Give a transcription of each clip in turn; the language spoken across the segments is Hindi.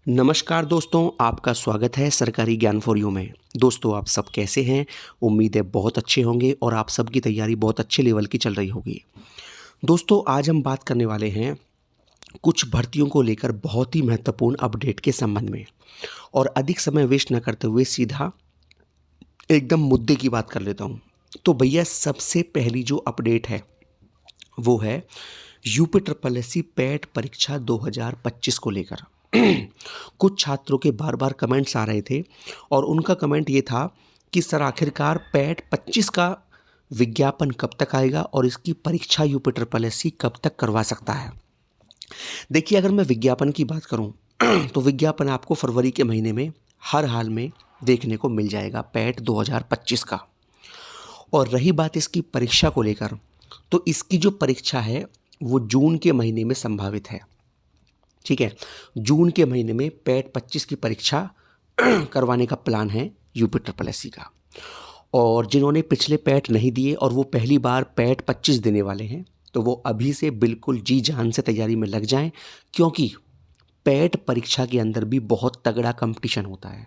नमस्कार दोस्तों, आपका स्वागत है सरकारी ज्ञान फॉर यू में। दोस्तों, आप सब कैसे हैं? उम्मीद है बहुत अच्छे होंगे और आप सबकी तैयारी बहुत अच्छे लेवल की चल रही होगी। दोस्तों, आज हम बात करने वाले हैं कुछ भर्तियों को लेकर बहुत ही महत्वपूर्ण अपडेट के संबंध में। और अधिक समय वेस्ट न करते हुए सीधा एकदम मुद्दे की बात कर लेता हूँ। तो भैया, सबसे पहली जो अपडेट है वो है यूपी ट्रिपल एससी पैट परीक्षा 2025 को लेकर। कुछ छात्रों के बार बार कमेंट्स आ रहे थे और उनका कमेंट ये था कि सर, आखिरकार पैट 25 का विज्ञापन कब तक आएगा और इसकी परीक्षा यूपी ट्रिपल एससी कब तक करवा सकता है। देखिए, अगर मैं विज्ञापन की बात करूं तो विज्ञापन आपको फरवरी के महीने में हर हाल में देखने को मिल जाएगा, पैट 2025 का। और रही बात इसकी परीक्षा को लेकर, तो इसकी जो परीक्षा है वो जून के महीने में संभावित है। ठीक है, जून के महीने में पैट 25 की परीक्षा करवाने का प्लान है यूपी ट्रिपल एससी का। और जिन्होंने पिछले पैट नहीं दिए और वो पहली बार पैट 25 देने वाले हैं, तो वो अभी से बिल्कुल जी जान से तैयारी में लग जाएं, क्योंकि पैट परीक्षा के अंदर भी बहुत तगड़ा कंपटीशन होता है।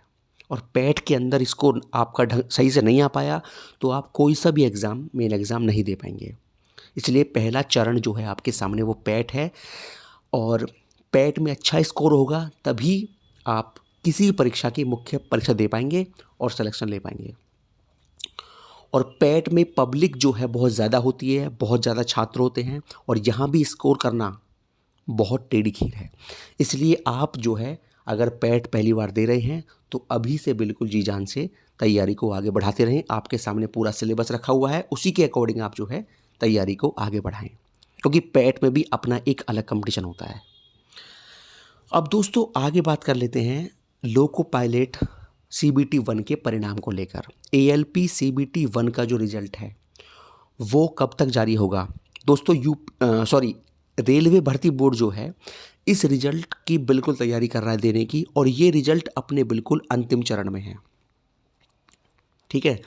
और पैट के अंदर इसको आपका ढंग सही से नहीं आ पाया तो आप कोई सा भी एग्ज़ाम, मेन एग्ज़ाम नहीं दे पाएंगे। इसलिए पहला चरण जो है आपके सामने वो पैट है। और पैट में अच्छा स्कोर होगा तभी आप किसी परीक्षा की मुख्य परीक्षा दे पाएंगे और सिलेक्शन ले पाएंगे। और पैट में पब्लिक जो है बहुत ज़्यादा होती है, बहुत ज़्यादा छात्र होते हैं और यहाँ भी स्कोर करना बहुत टेढ़ी खीर है। इसलिए आप जो है, अगर पैट पहली बार दे रहे हैं तो अभी से बिल्कुल जी जान से तैयारी को आगे बढ़ाते रहें। आपके सामने पूरा सिलेबस रखा हुआ है, उसी के अकॉर्डिंग आप जो है तैयारी को आगे बढ़ाएं, क्योंकि पैट में भी अपना एक अलग कंपटीशन होता है। अब दोस्तों, आगे बात कर लेते हैं लोको पायलट CBT 1 के परिणाम को लेकर। ALP CBT 1 का जो रिजल्ट है वो कब तक जारी होगा? दोस्तों, रेलवे भर्ती बोर्ड जो है इस रिजल्ट की बिल्कुल तैयारी कर रहा है देने की, और ये रिजल्ट अपने बिल्कुल अंतिम चरण में है। ठीक है,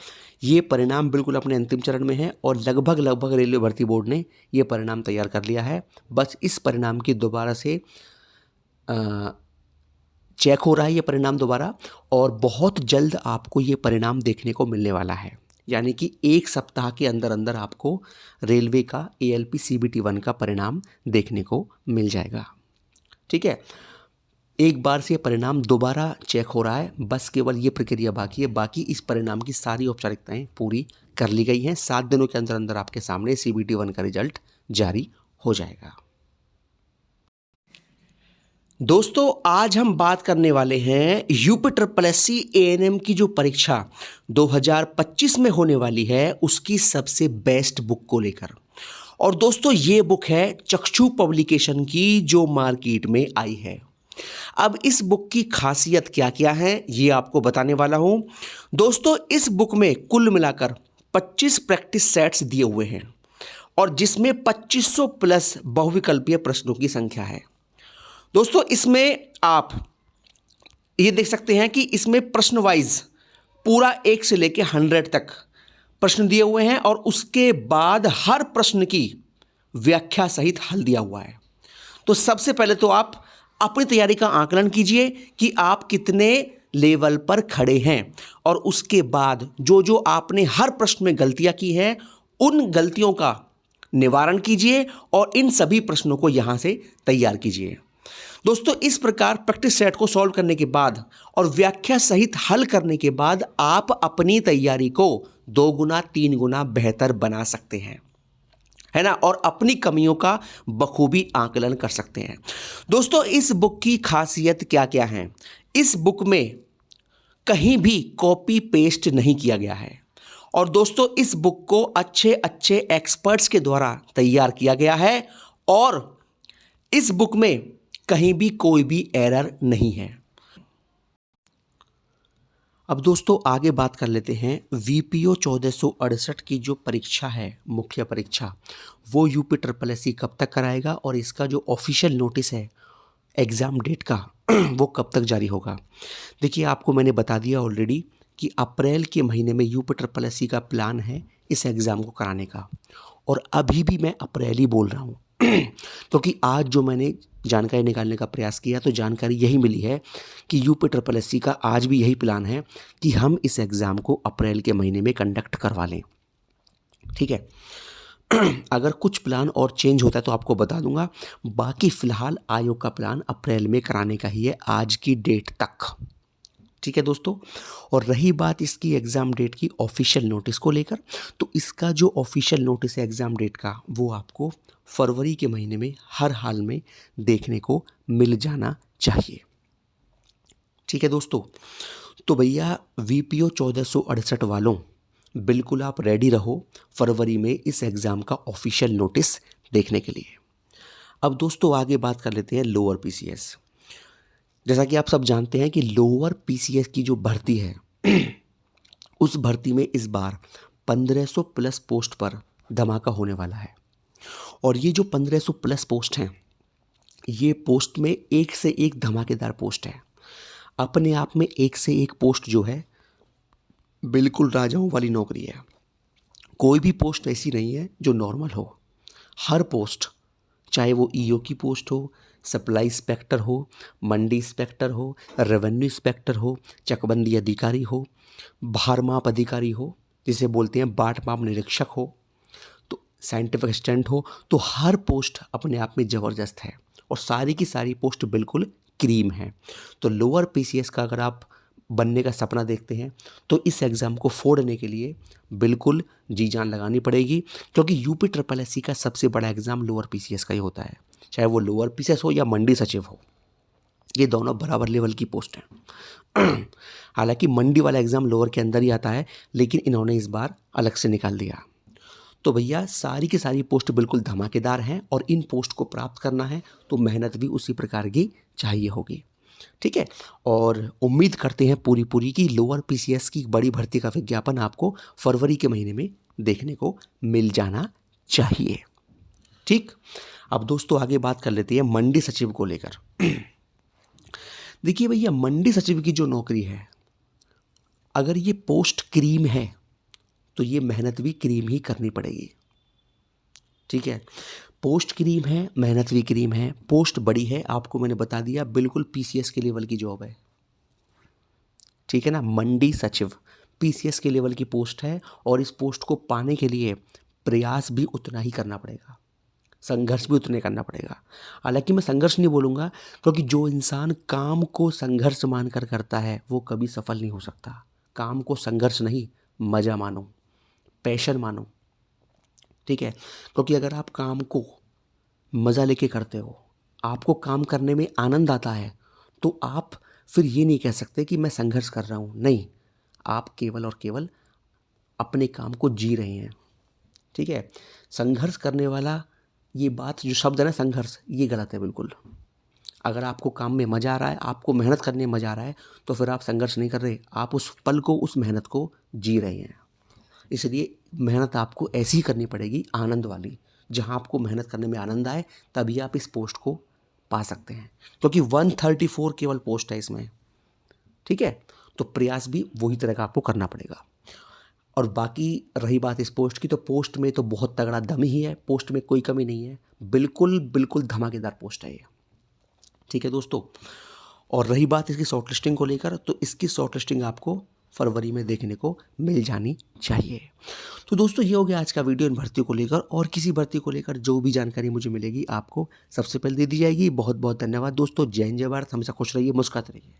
ये परिणाम बिल्कुल अपने अंतिम चरण में है और लगभग रेलवे भर्ती बोर्ड ने ये परिणाम तैयार कर लिया है। बस इस परिणाम की दोबारा से चेक हो रहा है ये परिणाम दोबारा, और बहुत जल्द आपको ये परिणाम देखने को मिलने वाला है। यानी कि एक सप्ताह के अंदर अंदर आपको रेलवे का ALP CBT 1 का परिणाम देखने को मिल जाएगा। ठीक है, एक बार से ये परिणाम दोबारा चेक हो रहा है, बस केवल ये प्रक्रिया बाकी है। बाकी इस परिणाम की सारी औपचारिकताएं पूरी कर ली गई हैं। 7 दिनों के अंदर अंदर आपके सामने CBT 1 का रिजल्ट जारी हो जाएगा। दोस्तों, आज हम बात करने वाले हैं यूपी ट्रिपल एससी ANM की जो परीक्षा 2025 में होने वाली है उसकी सबसे बेस्ट बुक को लेकर। और दोस्तों, ये बुक है चक्षु पब्लिकेशन की, जो मार्केट में आई है। अब इस बुक की खासियत क्या क्या है ये आपको बताने वाला हूं। दोस्तों, इस बुक में कुल मिलाकर 25 प्रैक्टिस सेट्स दिए हुए हैं और जिसमें 2500 प्लस बहुविकल्पीय प्रश्नों की संख्या है। दोस्तों, इसमें आप ये देख सकते हैं कि इसमें प्रश्न वाइज पूरा 1 से लेकर 100 तक प्रश्न दिए हुए हैं और उसके बाद हर प्रश्न की व्याख्या सहित हल दिया हुआ है। तो सबसे पहले तो आप अपनी तैयारी का आकलन कीजिए कि आप कितने लेवल पर खड़े हैं, और उसके बाद जो जो आपने हर प्रश्न में गलतियां की हैं उन गलतियों का निवारण कीजिए और इन सभी प्रश्नों को यहां से तैयार कीजिए। दोस्तों, इस प्रकार प्रैक्टिस सेट को सॉल्व करने के बाद और व्याख्या सहित हल करने के बाद आप अपनी तैयारी को 2 गुना 3 गुना बेहतर बना सकते हैं, है ना, और अपनी कमियों का बखूबी आकलन कर सकते हैं। दोस्तों, इस बुक की खासियत क्या क्या है? इस बुक में कहीं भी कॉपी पेस्ट नहीं किया गया है और दोस्तों, इस बुक को अच्छे अच्छे एक्सपर्ट्स के द्वारा तैयार किया गया है और इस बुक में कहीं भी कोई भी एरर नहीं है। अब दोस्तों, आगे बात कर लेते हैं VPO 1468 की जो परीक्षा है, मुख्य परीक्षा, वो यूपी ट्रिपल एससी कब तक कराएगा और इसका जो ऑफिशियल नोटिस है एग्ज़ाम डेट का वो कब तक जारी होगा। देखिए, आपको मैंने बता दिया ऑलरेडी कि अप्रैल के महीने में यूपी ट्रिपल एससी का प्लान है इस एग्ज़ाम को कराने का, और अभी भी मैं अप्रैल ही बोल रहा हूँ क्योंकि आज जो मैंने जानकारी निकालने का प्रयास किया तो जानकारी यही मिली है कि यूपी का आज भी यही प्लान है कि हम इस एग्ज़ाम को अप्रैल के महीने में कंडक्ट करवा लें। ठीक है। अगर कुछ प्लान और चेंज होता है तो आपको बता दूंगा, बाकी फ़िलहाल आयोग का प्लान अप्रैल में कराने का ही है आज की डेट तक। ठीक है दोस्तों। और रही बात इसकी एग्ज़ाम डेट की ऑफिशियल नोटिस को लेकर, तो इसका जो ऑफिशियल नोटिस है एग्ज़ाम डेट का वो आपको फरवरी के महीने में हर हाल में देखने को मिल जाना चाहिए। ठीक है दोस्तों। तो भैया VPO 1468 वालों, बिल्कुल आप रेडी रहो फरवरी में इस एग्ज़ाम का ऑफिशियल नोटिस देखने के लिए। अब दोस्तों आगे बात कर लेते हैं लोअर PCS। जैसा कि आप सब जानते हैं कि लोअर PCS की जो भर्ती है उस भर्ती में इस बार 1500 प्लस पोस्ट पर धमाका होने वाला है। और ये जो 1500 प्लस पोस्ट हैं, ये पोस्ट में एक से एक धमाकेदार पोस्ट है। अपने आप में एक से एक पोस्ट जो है बिल्कुल राजाओं वाली नौकरी है। कोई भी पोस्ट ऐसी नहीं है जो नॉर्मल हो। हर पोस्ट, चाहे वो EO की पोस्ट हो, सप्लाई इंस्पेक्टर हो, मंडी इंस्पेक्टर हो, रेवेन्यू इंस्पेक्टर हो, चकबंदी अधिकारी हो, भारमाप अधिकारी हो, जिसे बोलते हैं बाट माप निरीक्षक हो, तो साइंटिफिक असिस्टेंट हो, तो हर पोस्ट अपने आप में ज़बरदस्त है और सारी की सारी पोस्ट बिल्कुल क्रीम है। तो लोअर PCS का अगर आप बनने का सपना देखते हैं तो इस एग्ज़ाम को फोड़ने के लिए बिल्कुल जी जान लगानी पड़ेगी, क्योंकि UPSSC का सबसे बड़ा एग्ज़ाम लोअर PCS का ही होता है। चाहे वो लोअर PCS हो या मंडी सचिव हो, ये दोनों बराबर लेवल की पोस्ट हैं। हालांकि मंडी वाला एग्ज़ाम लोअर के अंदर ही आता है, लेकिन इन्होंने इस बार अलग से निकाल दिया। तो भैया सारी की सारी पोस्ट बिल्कुल धमाकेदार हैं और इन पोस्ट को प्राप्त करना है तो मेहनत भी उसी प्रकार की चाहिए होगी। ठीक है। और उम्मीद करते हैं पूरी की लोअर PCS की बड़ी भर्ती का विज्ञापन आपको फरवरी के महीने में देखने को मिल जाना चाहिए। ठीक। अब दोस्तों आगे बात कर लेते हैं मंडी सचिव को लेकर। देखिए भैया, मंडी सचिव की जो नौकरी है, अगर ये पोस्ट क्रीम है तो ये मेहनत भी क्रीम ही करनी पड़ेगी। ठीक है। पोस्ट क्रीम है, मेहनत भी क्रीम है, पोस्ट बड़ी है, आपको मैंने बता दिया, बिल्कुल PCS के लेवल की जॉब है। ठीक है ना। मंडी सचिव PCS के लेवल की पोस्ट है और इस पोस्ट को पाने के लिए प्रयास भी उतना ही करना पड़ेगा, संघर्ष भी उतने करना पड़ेगा। हालांकि मैं संघर्ष नहीं बोलूँगा, क्योंकि जो इंसान काम को संघर्ष मानकर करता है वो कभी सफल नहीं हो सकता। काम को संघर्ष नहीं, मज़ा मानो, पैशन मानो। ठीक है। क्योंकि अगर आप काम को मज़ा लेके करते हो, आपको काम करने में आनंद आता है, तो आप फिर ये नहीं कह सकते कि मैं संघर्ष कर रहा हूँ। नहीं, आप केवल और केवल अपने काम को जी रहे हैं। ठीक है। संघर्ष करने वाला, ये बात जो शब्द है ना संघर्ष, ये गलत है बिल्कुल। अगर आपको काम में मज़ा आ रहा है, आपको मेहनत करने में मज़ा आ रहा है, तो फिर आप संघर्ष नहीं कर रहे, आप उस पल को, उस मेहनत को जी रहे हैं। इसलिए मेहनत आपको ऐसी ही करनी पड़ेगी, आनंद वाली। जहां आपको मेहनत करने में आनंद आए तभी आप इस पोस्ट को पा सकते हैं, क्योंकि 134 केवल पोस्ट है इसमें। ठीक है। तो प्रयास भी वही तरह का आपको करना पड़ेगा। और बाकी रही बात इस पोस्ट की, तो पोस्ट में तो बहुत तगड़ा दम ही है, पोस्ट में कोई कमी नहीं है, बिल्कुल धमाकेदार पोस्ट है ये। ठीक है दोस्तों। और रही बात इसकी शॉर्ट लिस्टिंग को लेकर, तो इसकी शॉर्ट लिस्टिंग आपको फरवरी में देखने को मिल जानी चाहिए। तो दोस्तों ये हो गया आज का वीडियो इन भर्तियों को लेकर, और किसी भर्ती को लेकर जो भी जानकारी मुझे मिलेगी आपको सबसे पहले दे दी जाएगी। बहुत बहुत धन्यवाद दोस्तों। जय हिंद, जय भारत। हमेशा खुश रहिए, मुस्कुराते रहिए।